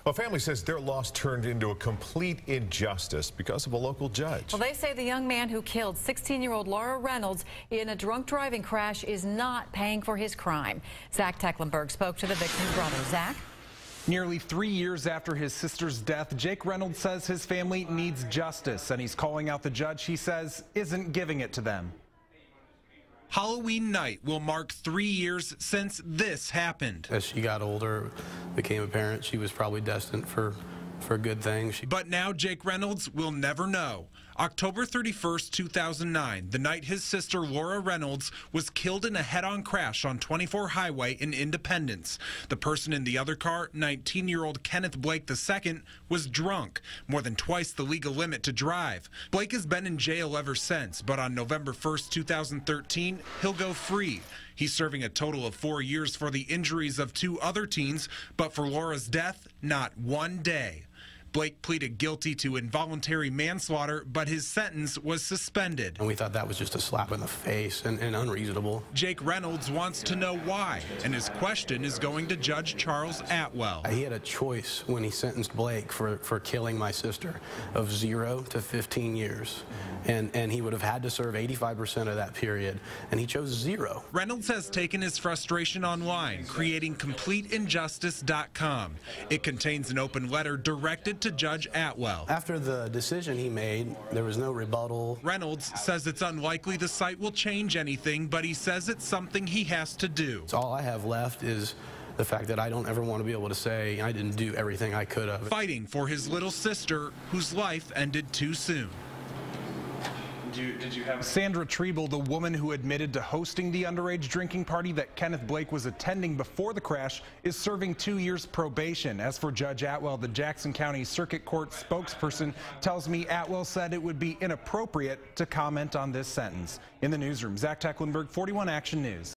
A family says their loss turned into a complete injustice because of a local judge. Well, they say the young man who killed 16-year-old Laura Reynolds in a drunk driving crash is not paying for his crime. Zach Tecklenburg spoke to the victim's brother. Zach? Nearly 3 years after his sister's death, Jake Reynolds says his family needs justice, and he's calling out the judge he says isn't giving it to them. Halloween night will mark 3 years since this happened. As she got older, became a parent, she was probably destined for good things. But now Jake Reynolds will never know. October 31st, 2009, the night his sister Laura Reynolds was killed in a head-on crash on 24 Highway in Independence. The person in the other car, 19-year-old Kenneth Blake II, was drunk, more than twice the legal limit to drive. Blake has been in jail ever since, but on November 1st, 2013, he'll go free. He's serving a total of 4 years for the injuries of 2 other teens, but for Laura's death, not 1 day. Blake pleaded guilty to involuntary manslaughter, but his sentence was suspended. And we thought that was just a slap in the face and unreasonable. Jake Reynolds wants to know why, and his question is going to Judge Charles Atwell. He had a choice when he sentenced Blake for killing my sister of 0 to 15 years. And he would have had to serve 85% of that period, and he chose 0. Reynolds has taken his frustration online, creating CompleteInjustice.com. It contains an open letter directed to Judge Atwell. After the decision he made, there was no rebuttal. Reynolds says it's unlikely the site will change anything, but he says it's something he has to do. So all I have left is the fact that I don't ever want to be able to say I didn't do everything I could have. Fighting for his little sister, whose life ended too soon. Did you have Sandra Treble, the woman who admitted to hosting the underage drinking party that Kenneth Blake was attending before the crash, is serving 2 years probation. As for Judge Atwell, the Jackson County Circuit Court spokesperson tells me Atwell said it would be inappropriate to comment on this sentence. In the newsroom, Zach Tecklenburg, 41 Action News.